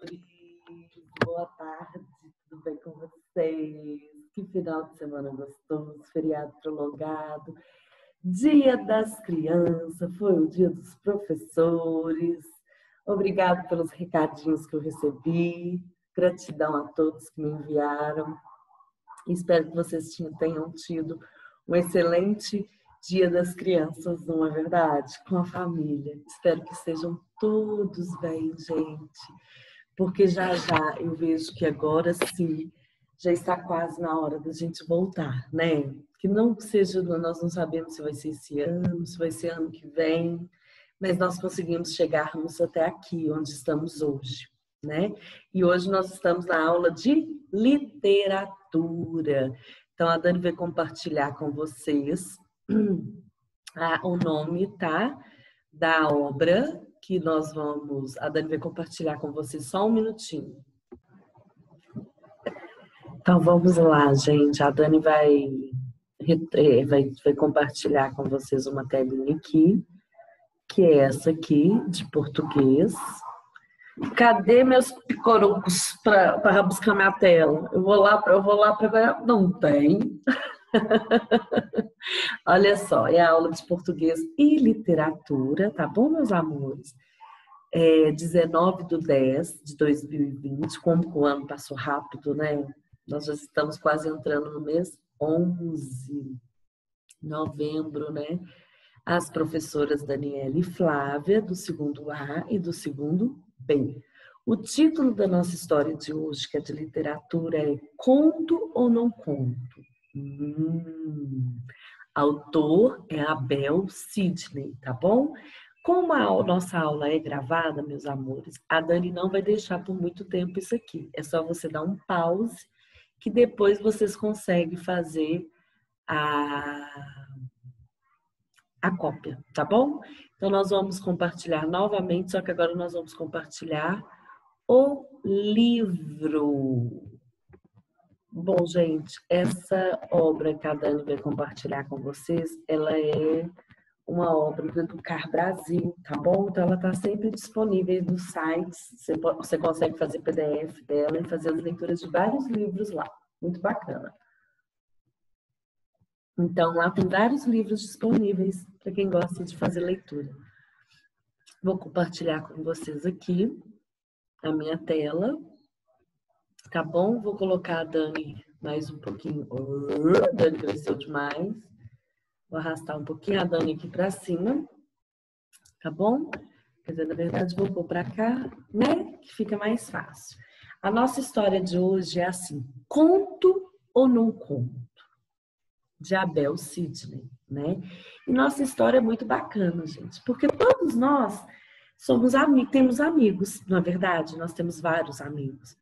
amores, boa tarde, tudo bem com vocês? Que final de semana gostoso, feriado prolongado, Dia das Crianças, foi o dia dos professores. Obrigado pelos recadinhos que eu recebi, gratidão a todos que me enviaram. Espero que vocês tenham tido um excelente Dia das Crianças, não é verdade? Com a família. Espero que estejam todos bem, gente. Porque já já eu vejo que agora sim já está quase na hora da gente voltar, né? Que não seja, nós não sabemos se vai ser esse ano, se vai ser ano que vem, mas nós conseguimos chegarmos até aqui, onde estamos hoje, né? E hoje nós estamos na aula de literatura. Então a Dani vai compartilhar com vocês o nome, tá? Da obra que nós vamos... A Dani vai compartilhar com vocês só um minutinho. Então, vamos lá, gente. A Dani vai compartilhar com vocês uma telinha aqui, que é essa aqui, de português. Cadê meus picorocos para buscar minha tela? Eu vou lá para... Não tem. Olha só, é a aula de português e literatura, tá bom, meus amores? 19/10/2020, como o ano passou rápido, né? Nós já estamos quase entrando no mês 11, novembro, né? As professoras Daniela e Flávia, do segundo A e do segundo B. O título da nossa história de hoje, que é de literatura, é Conto ou Não Conto? Autor é Abel Sidney, tá bom? Como a nossa aula é gravada, meus amores, a Dani não vai deixar por muito tempo isso aqui. É só você dar um pause, que depois vocês conseguem fazer a cópia, tá bom? Então, nós vamos compartilhar novamente, só que agora nós vamos compartilhar o livro. Bom, gente, essa obra que a Dani vai compartilhar com vocês, ela é uma obra do Educar Brasil, tá bom? Então, ela está sempre disponível nos sites, você consegue fazer PDF dela e fazer as leituras de vários livros lá, muito bacana. Então, lá tem vários livros disponíveis para quem gosta de fazer leitura. Vou compartilhar com vocês aqui a minha tela, tá bom? Vou colocar a Dani mais um pouquinho. A Dani cresceu demais. Vou arrastar um pouquinho a Dani aqui para cima, tá bom? Quer dizer, na verdade, vou pôr para cá, né? Que fica mais fácil. A nossa história de hoje é assim: conto ou não conto? De Abel Sidney, né? E nossa história é muito bacana, gente, porque todos nós temos amigos, na verdade, nós temos vários amigos.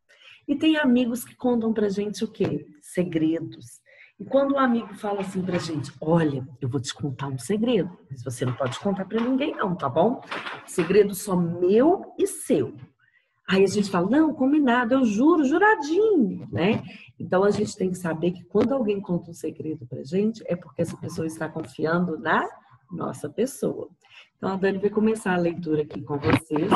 E tem amigos que contam pra gente o quê? Segredos. E quando um amigo fala assim pra gente, olha, eu vou te contar um segredo, mas você não pode contar pra ninguém não, tá bom? Segredo só meu e seu. Aí a gente fala, não, combinado, eu juro, juradinho, né? Então a gente tem que saber que quando alguém conta um segredo pra gente, é porque essa pessoa está confiando na nossa pessoa. Então a Dani vai começar a leitura aqui com vocês.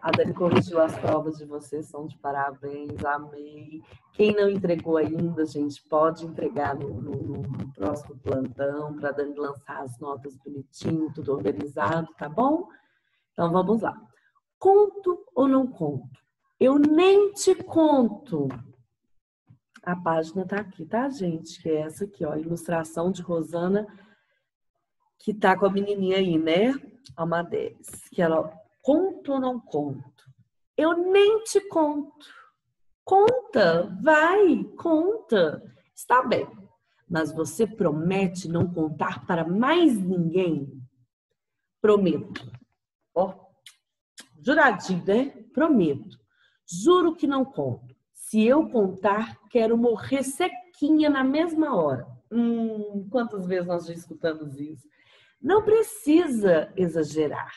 A Dani corrigiu as provas de vocês, são de parabéns, amei. Quem não entregou ainda, gente, pode entregar no próximo plantão, para a Dani lançar as notas bonitinho, tudo organizado, tá bom? Então, vamos lá. Conto ou não conto? Eu nem te conto. A página tá aqui, tá, gente? Que é essa aqui, ó. Ilustração de Rosana, que tá com a menininha aí, né? Almaderes. Que ela, conto ou não conto? Eu nem te conto. Conta, vai, conta. Está bem. Mas você promete não contar para mais ninguém? Prometo. Ó. Juradinho, né? Prometo. Juro que não conto. Se eu contar, quero morrer sequinha na mesma hora. Quantas vezes nós já escutamos isso? Não precisa exagerar.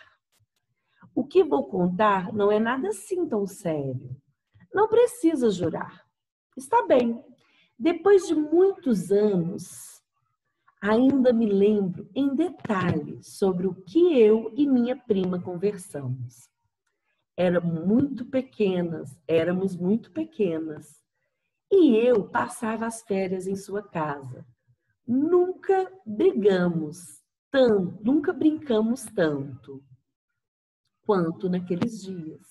O que vou contar não é nada assim tão sério. Não precisa jurar. Está bem. Depois de muitos anos, ainda me lembro em detalhes sobre o que eu e minha prima conversamos. éramos muito pequenas. E eu passava as férias em sua casa. Nunca brigamos tanto, nunca brincamos tanto quanto naqueles dias.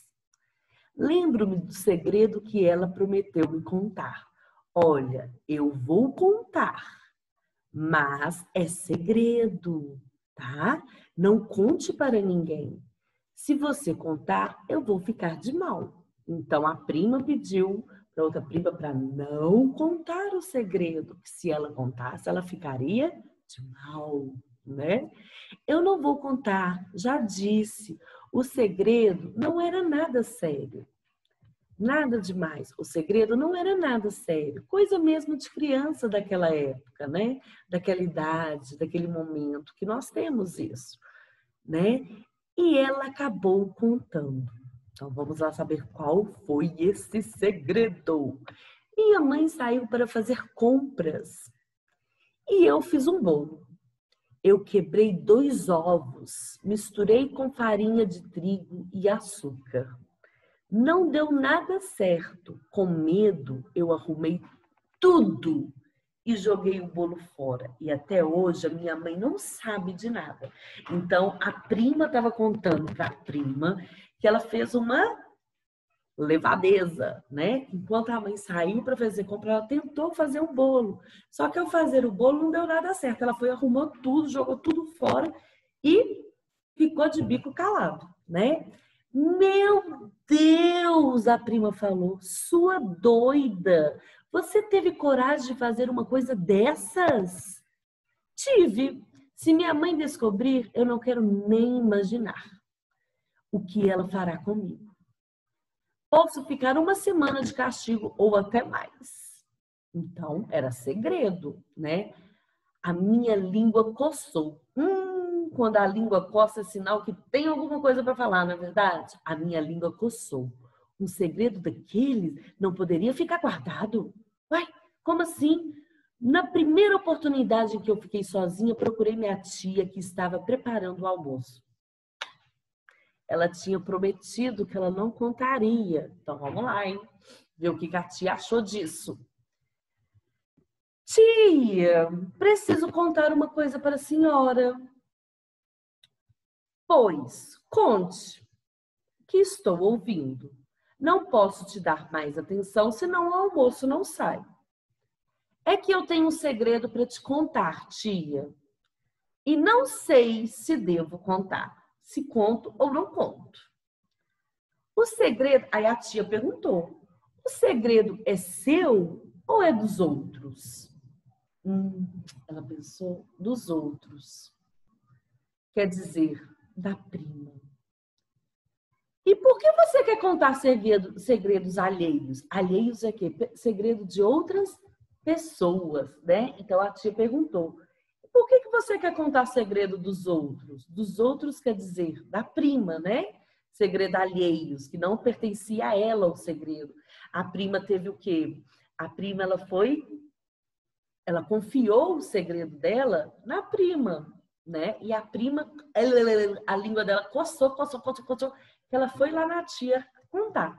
Lembro-me do segredo que ela prometeu me contar. Olha, eu vou contar, mas é segredo, tá? Não conte para ninguém. Se você contar, eu vou ficar de mal. Então a prima pediu para outra prima para não contar o segredo, que se ela contasse, ela ficaria de mal, né? Eu não vou contar, já disse. O segredo não era nada sério. Nada demais. O segredo não era nada sério. Coisa mesmo de criança daquela época, né? Daquela idade, daquele momento, que nós temos isso, né? E ela acabou contando. Então, vamos lá saber qual foi esse segredo. Minha mãe saiu para fazer compras e eu fiz um bolo. Eu quebrei 2 ovos, misturei com farinha de trigo e açúcar. Não deu nada certo. Com medo, eu arrumei tudo e joguei o bolo fora. E até hoje a minha mãe não sabe de nada. Então a prima estava contando para a prima que ela fez uma levadeza, né? Enquanto a mãe saiu para fazer compra, ela tentou fazer um bolo. Só que ao fazer o bolo não deu nada certo. Ela foi arrumando tudo, jogou tudo fora e ficou de bico calado, né? Meu Deus, a prima falou, sua doida, você teve coragem de fazer uma coisa dessas? Tive. Se minha mãe descobrir, eu não quero nem imaginar o que ela fará comigo. Posso ficar 1 semana de castigo ou até mais. Então, era segredo, né? A minha língua coçou. Quando a língua coça é sinal que tem alguma coisa para falar, não é verdade? A minha língua coçou. Um segredo daqueles não poderia ficar guardado. Uai, como assim? Na primeira oportunidade em que eu fiquei sozinha, procurei minha tia que estava preparando o almoço. Ela tinha prometido que ela não contaria. Então vamos lá, hein? Ver o que a tia achou disso. Tia, preciso contar uma coisa para a senhora. Pois, conte, que estou ouvindo. Não posso te dar mais atenção, senão o almoço não sai. É que eu tenho um segredo para te contar, tia. E não sei se devo contar, se conto ou não conto. O segredo, aí a tia perguntou, o segredo é seu ou é dos outros? Ela pensou, dos outros. Quer dizer, da prima. E por que você quer contar segredos alheios? Alheios é quê? Segredo de outras pessoas, né? Então a tia perguntou, por que você quer contar segredo dos outros? Dos outros quer dizer da prima, né? Segredo alheios, que não pertencia a ela o segredo. A prima teve o quê? A prima, ela confiou o segredo dela na prima, né? E a prima, a língua dela coçou, que ela foi lá na tia contar.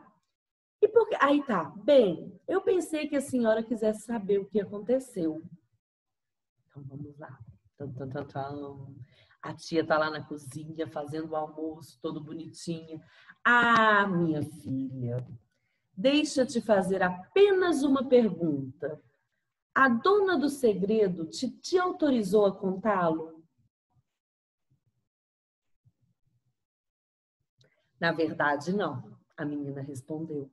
E por que? Aí tá, bem, eu pensei que a senhora quisesse saber o que aconteceu. Então vamos lá. A tia tá lá na cozinha fazendo o almoço, todo bonitinha. Ah, minha filha, deixa eu te fazer apenas uma pergunta. A dona do segredo te autorizou a contá-lo? Na verdade, não. A menina respondeu.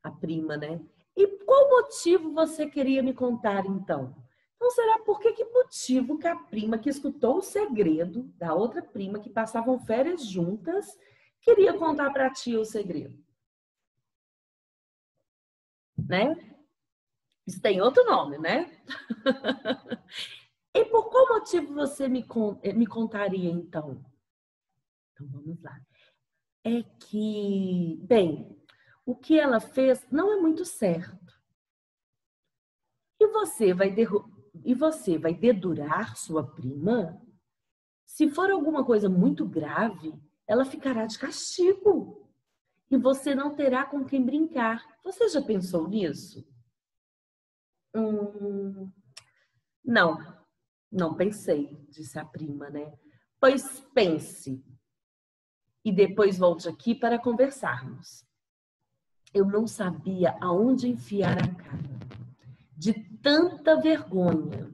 A prima, né? E qual motivo você queria me contar, então? Então, será por que motivo que a prima que escutou o segredo da outra prima, que passavam férias juntas, queria contar para a tia o segredo? Né? Isso tem outro nome, né? E por qual motivo você me contaria, então? Então, vamos lá. É que, bem, o que ela fez não é muito certo. E você vai dedurar sua prima? Se for alguma coisa muito grave, ela ficará de castigo. e você não terá com quem brincar. Você já pensou nisso? Não, não pensei, disse a prima, né? Pois pense e depois volte aqui para conversarmos. Eu não sabia aonde enfiar a cara, de tanta vergonha.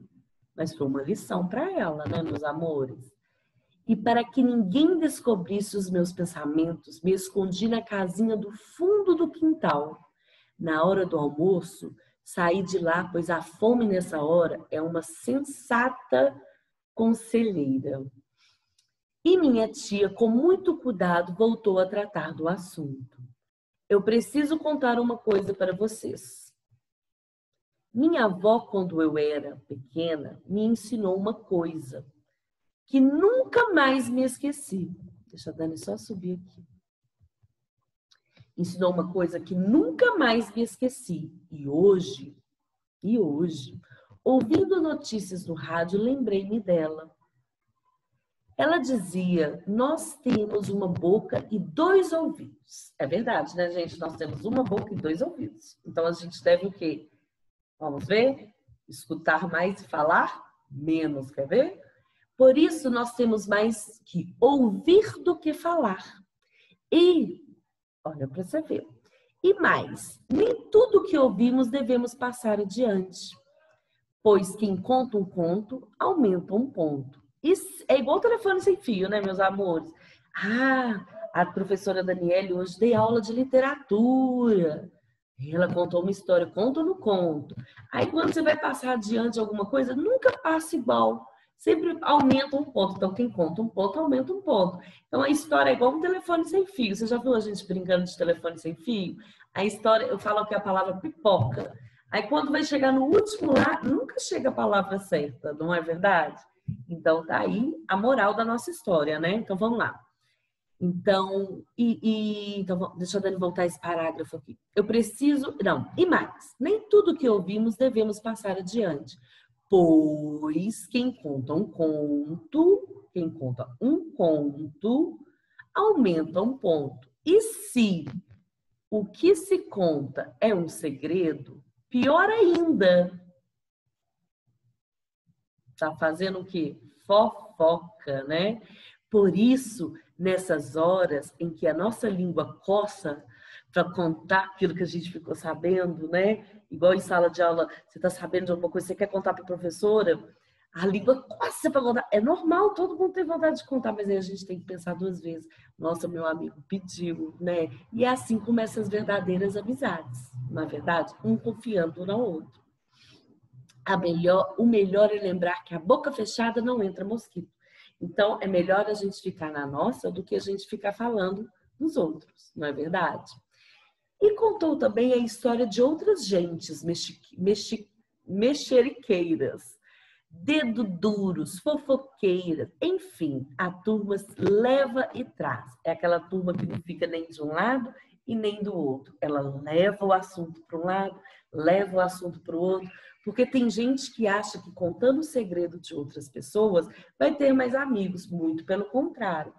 Mas foi uma lição para ela, né, meus amores? E para que ninguém descobrisse os meus pensamentos, me escondi na casinha do fundo do quintal. Na hora do almoço, saí de lá, pois a fome nessa hora é uma sensata conselheira. E minha tia, com muito cuidado, voltou a tratar do assunto. Eu preciso contar uma coisa para vocês. Minha avó, quando eu era pequena, me ensinou uma coisa que nunca mais me esqueci. Deixa a Dani só subir aqui. Ensinou uma coisa que nunca mais me esqueci. E hoje, ouvindo notícias no rádio, lembrei-me dela. Ela dizia, nós temos uma boca e 2 ouvidos. É verdade, né, gente? Nós temos uma boca e 2 ouvidos. Então, a gente deve o quê? Vamos ver? Escutar mais e falar menos, quer ver? Por isso, nós temos mais que ouvir do que falar. E, olha para você ver, e mais, nem tudo que ouvimos devemos passar adiante. Pois quem conta um conto, aumenta um ponto. Isso é igual telefone sem fio, né, meus amores? Ah, a professora Daniele hoje deu aula de literatura. Ela contou uma história, conta ou não conto? Aí quando você vai passar adiante alguma coisa, nunca passa igual. Sempre aumenta um ponto. Então, quem conta um ponto, aumenta um ponto. Então, a história é igual um telefone sem fio. Você já viu a gente brincando de telefone sem fio? A história, eu falo que é a palavra pipoca. Aí, quando vai chegar no último lá, nunca chega a palavra certa, não é verdade? Então, tá aí a moral da nossa história, né? Então, vamos lá. Então, então deixa a Dani voltar esse parágrafo aqui. Eu preciso... Não, e mais. Nem tudo que ouvimos devemos passar adiante. Pois quem conta um conto, aumenta um ponto. E se o que se conta é um segredo, pior ainda. Tá fazendo o quê? Fofoca, né? Por isso, nessas horas em que a nossa língua coça para contar aquilo que a gente ficou sabendo, né? Igual em sala de aula, você está sabendo de alguma coisa, você quer contar para a professora, a língua coça para contar. É normal, todo mundo tem vontade de contar, mas aí a gente tem que pensar 2 vezes. Nossa, meu amigo pediu, né? E é assim começam as verdadeiras amizades, não é verdade? Um confiando no outro. O melhor é lembrar que a boca fechada não entra mosquito. Então, é melhor a gente ficar na nossa do que a gente ficar falando dos outros, não é verdade? E contou também a história de outras gentes mexeriqueiras, dedo duros, fofoqueiras, enfim, a turma leva e traz. É aquela turma que não fica nem de um lado e nem do outro. Ela leva o assunto para um lado, leva o assunto para o outro, porque tem gente que acha que contando o segredo de outras pessoas vai ter mais amigos, muito pelo contrário.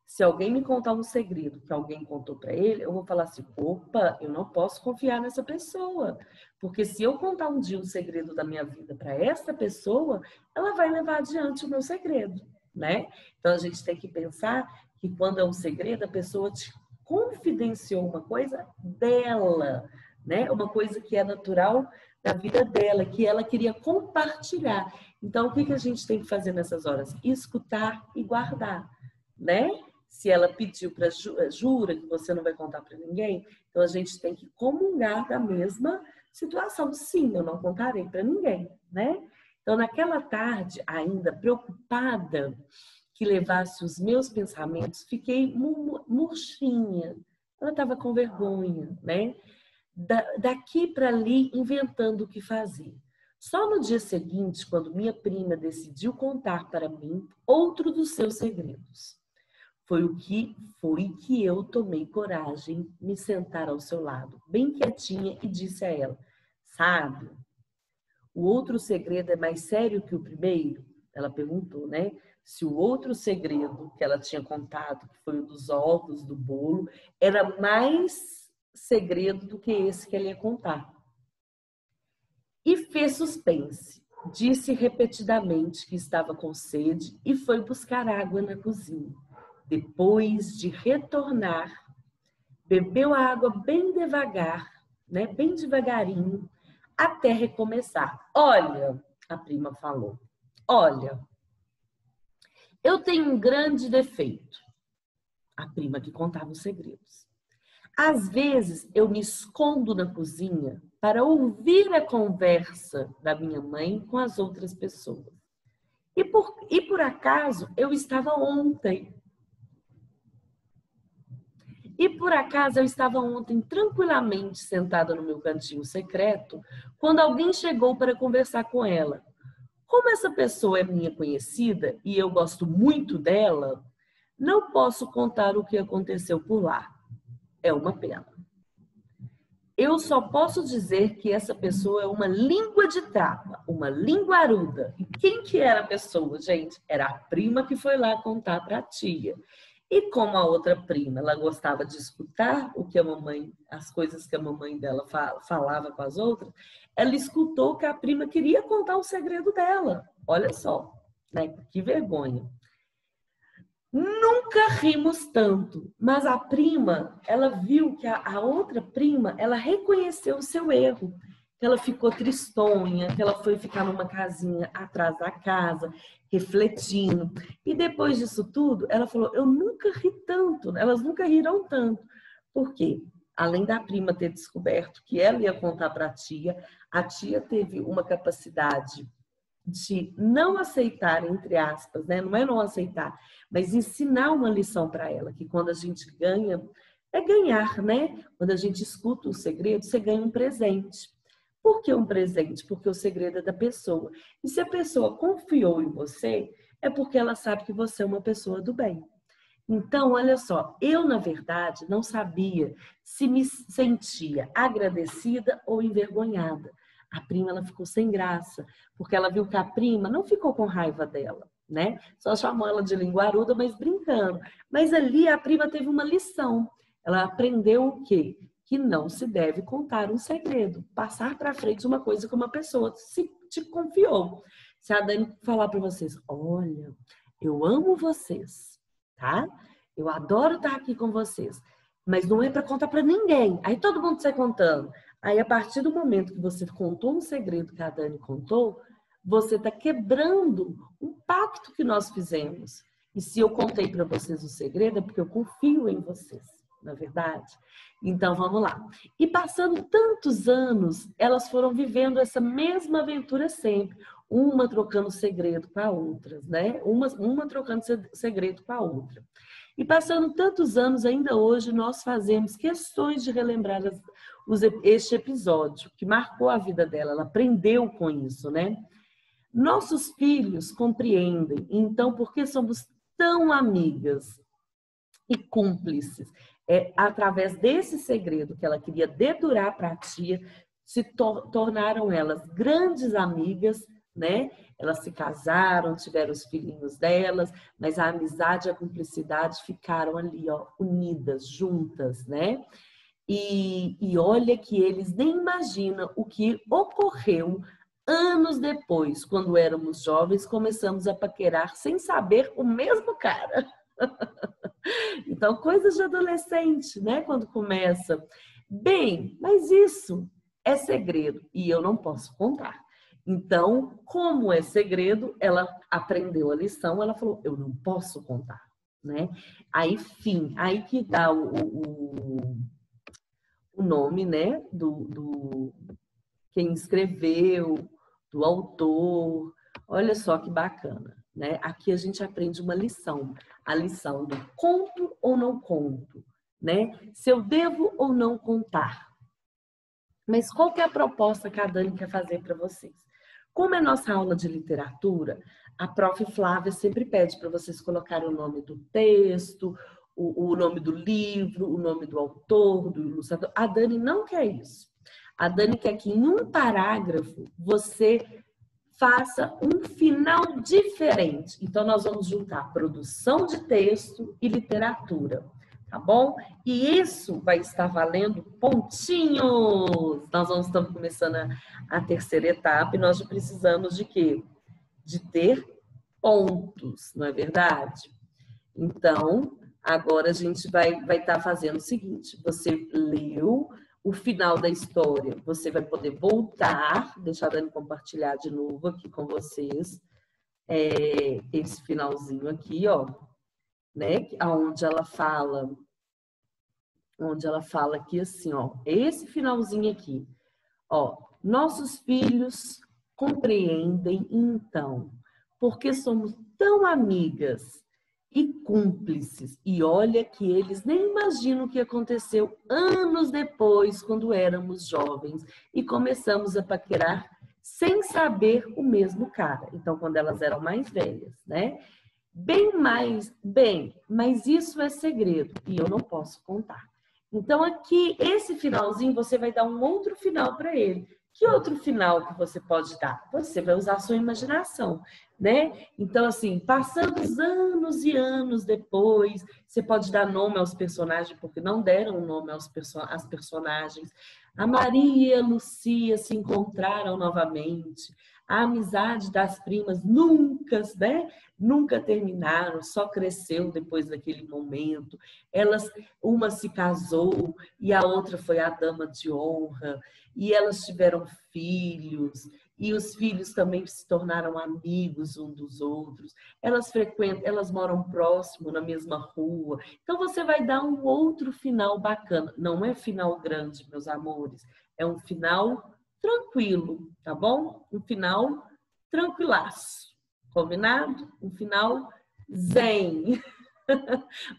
Se alguém me contar um segredo que alguém contou para ele, eu vou falar assim, opa, eu não posso confiar nessa pessoa. Porque se eu contar um dia um segredo da minha vida para essa pessoa, ela vai levar adiante o meu segredo, né? Então, a gente tem que pensar que quando é um segredo, a pessoa te confidenciou uma coisa dela, né? Uma coisa que é natural da vida dela, que ela queria compartilhar. Então, o que a gente tem que fazer nessas horas? Escutar e guardar, né? Se ela pediu para jura que você não vai contar para ninguém, então a gente tem que comungar da mesma situação. Sim, eu não contarei para ninguém, né? Então, naquela tarde, ainda preocupada que levasse os meus pensamentos, fiquei murchinha. Ela estava com vergonha, né? Daqui para ali, inventando o que fazer. Só no dia seguinte, quando minha prima decidiu contar para mim outro dos seus segredos. Foi que eu tomei coragem, me sentar ao seu lado, bem quietinha, e disse a ela, sabe, o outro segredo é mais sério que o primeiro? Ela perguntou, né? se o outro segredo que ela tinha contado, que foi o dos ovos, do bolo, era mais segredo do que esse que ela ia contar. E fez suspense. Disse repetidamente que estava com sede e foi buscar água na cozinha. Depois de retornar, bebeu a água bem devagar, né? Bem devagarinho, até recomeçar. Olha, a prima falou, olha, eu tenho um grande defeito. A prima que contava os segredos. Às vezes eu me escondo na cozinha para ouvir a conversa da minha mãe com as outras pessoas. E por acaso eu estava ontem. Tranquilamente sentada no meu cantinho secreto, quando alguém chegou para conversar com ela. Como essa pessoa é minha conhecida e eu gosto muito dela, não posso contar o que aconteceu por lá. É uma pena. Eu só posso dizer que essa pessoa é uma língua de trapa, uma linguaruda. E quem que era a pessoa, gente? Era a prima que foi lá contar para a tia. E como a outra prima, ela gostava de escutar o que a mamãe, as coisas que a mamãe dela falava com as outras, ela escutou que a prima queria contar o segredo dela. Olha só, né? Que vergonha. Nunca rimos tanto, mas a prima, ela viu que a outra prima, ela reconheceu o seu erro, que ela ficou tristonha, que ela foi ficar numa casinha atrás da casa, refletindo. E depois disso tudo, ela falou, eu nunca ri tanto, elas nunca riram tanto. Por quê? Além da prima ter descoberto que ela ia contar para a tia teve uma capacidade de não aceitar, entre aspas, né? Não é não aceitar, mas ensinar uma lição para ela, que quando a gente ganha, é ganhar, né? Quando a gente escuta o segredo, você ganha um presente. Por que um presente? Porque o segredo é da pessoa. E se a pessoa confiou em você, é porque ela sabe que você é uma pessoa do bem. Então, olha só, eu, na verdade, não sabia se me sentia agradecida ou envergonhada. A prima, ela ficou sem graça, porque ela viu que a prima não ficou com raiva dela, né? Só chamou ela de linguaruda, mas brincando. Mas ali a prima teve uma lição. Ela aprendeu o quê? Que não se deve contar um segredo, passar para frente uma coisa que uma pessoa se te confiou. Se a Dani falar para vocês, olha, eu amo vocês, tá? Eu adoro estar aqui com vocês, mas não é para contar para ninguém. Aí todo mundo sai contando. Aí, a partir do momento que você contou um segredo que a Dani contou, você está quebrando um pacto que nós fizemos. E se eu contei para vocês o segredo, é porque eu confio em vocês, não é verdade? Então, vamos lá. E passando tantos anos, elas foram vivendo essa mesma aventura sempre. Uma trocando segredo com a outra, né? Uma trocando segredo com a outra. E passando tantos anos, ainda hoje, nós fazemos questões de relembrar este episódio, que marcou a vida dela, ela aprendeu com isso, né? Nossos filhos compreendem, então, por que somos tão amigas e cúmplices? É através desse segredo que ela queria dedurar para a tia, se tornaram elas grandes amigas, né? Elas se casaram, tiveram os filhinhos delas, mas a amizade e a cumplicidade ficaram ali, ó, unidas, juntas, né? E olha que eles nem imaginam o que ocorreu anos depois, quando éramos jovens, começamos a paquerar sem saber o mesmo cara. Então, coisas de adolescente, né? Quando começa. Bem, mas isso é segredo e eu não posso contar. Então, como é segredo, ela aprendeu a lição, ela falou, eu não posso contar, né? Aí, fim, aí que dá o nome, né, do quem escreveu, do autor. Olha só que bacana, né? Aqui a gente aprende uma lição, a lição do conto ou não conto, né? Se eu devo ou não contar. Mas qual que é a proposta que a Dani quer fazer para vocês? Como é nossa aula de literatura, a prof. Flávia sempre pede para vocês colocarem o nome do texto, o nome do livro, o nome do autor, do ilustrador. A Dani não quer isso. A Dani quer que em um parágrafo você faça um final diferente. Então, nós vamos juntar produção de texto e literatura, tá bom? E isso vai estar valendo pontinhos. Nós vamos estar começando a terceira etapa e nós já precisamos de quê? De ter pontos, não é verdade? Então, agora a gente vai estar fazendo o seguinte, você leu o final da história, você vai poder voltar, deixar a Dani compartilhar de novo aqui com vocês, esse finalzinho aqui, ó, né, onde ela fala aqui assim, ó, esse finalzinho aqui, ó, nossos filhos compreendem então, porque somos tão amigas e cúmplices, e olha que eles nem imaginam o que aconteceu anos depois, quando éramos jovens e começamos a paquerar sem saber o mesmo cara. Então, quando elas eram mais velhas, né? Mas isso é segredo e eu não posso contar. Então, aqui, esse finalzinho, você vai dar um outro final para ele. Que outro final que você pode dar? Você vai usar a sua imaginação, né? Então, assim, passando os anos e anos depois, você pode dar nome aos personagens, porque não deram nome às personagens. A Maria e a Lucia se encontraram novamente. A amizade das primas nunca terminaram, só cresceu depois daquele momento. Uma se casou e a outra foi a dama de honra, e elas tiveram filhos, e os filhos também se tornaram amigos um dos outros. Elas moram próximo, na mesma rua. Então você vai dar um outro final bacana. Não é final grande, meus amores, é um final tranquilo, tá bom? Um final tranquilaço, combinado? Um final zen.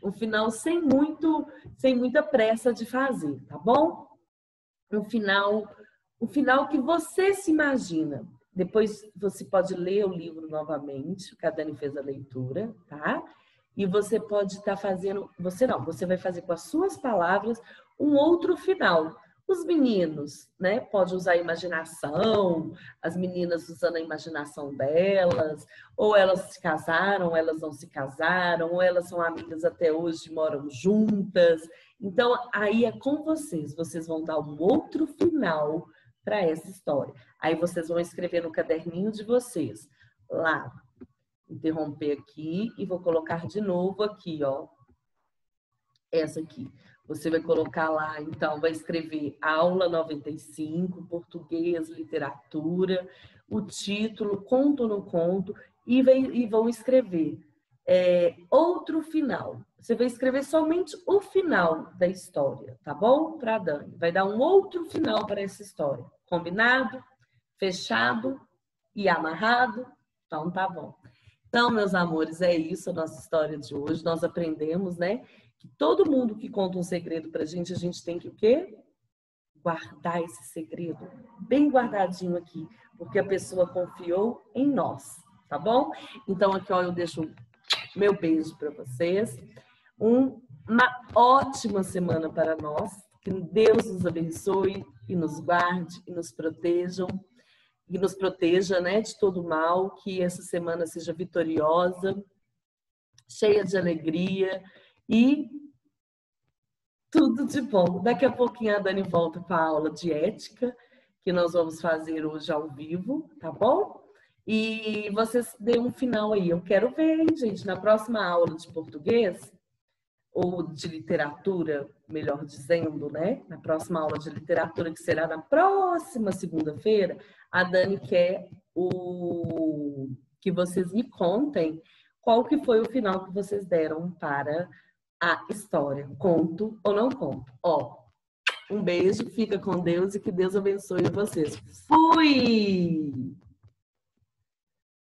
Um final sem muita pressa de fazer, tá bom? Um final que você se imagina. Depois você pode ler o livro novamente, que a Dani fez a leitura, tá? E você pode estar fazendo, você vai fazer com as suas palavras um outro final. Os meninos, né, podem usar a imaginação, as meninas usando a imaginação delas, ou elas se casaram, ou elas não se casaram, ou elas são amigas até hoje, moram juntas. Então, aí é com vocês vão dar um outro final para essa história. Aí vocês vão escrever no caderninho de vocês, lá, interromper aqui e vou colocar de novo aqui, ó, essa aqui. Você vai colocar lá, então, vai escrever aula 95, português, literatura, o título, conto ou não conto, e vão escrever outro final. Você vai escrever somente o final da história, tá bom? Para a Dani. Vai dar um outro final para essa história. Combinado? Fechado e amarrado? Então, tá bom. Então, meus amores, é isso a nossa história de hoje. Nós aprendemos, né? Que todo mundo que conta um segredo pra gente, a gente tem que o quê? Guardar esse segredo bem guardadinho aqui, porque a pessoa confiou em nós, tá bom? Então, aqui, ó, eu deixo meu beijo para vocês. Uma ótima semana para nós. Que Deus nos abençoe e nos guarde e nos protejam. E nos proteja, né, de todo mal. Que essa semana seja vitoriosa, cheia de alegria e tudo de bom. Daqui a pouquinho a Dani volta para a aula de ética, que nós vamos fazer hoje ao vivo, tá bom? E vocês dêem um final aí. Eu quero ver, hein, gente, na próxima aula de português, ou de literatura, melhor dizendo, né? Na próxima aula de literatura, que será na próxima segunda-feira, a Dani quer que vocês me contem qual que foi o final que vocês deram para a história. Conto ou não conto? Ó, um beijo, fica com Deus e que Deus abençoe vocês. Fui!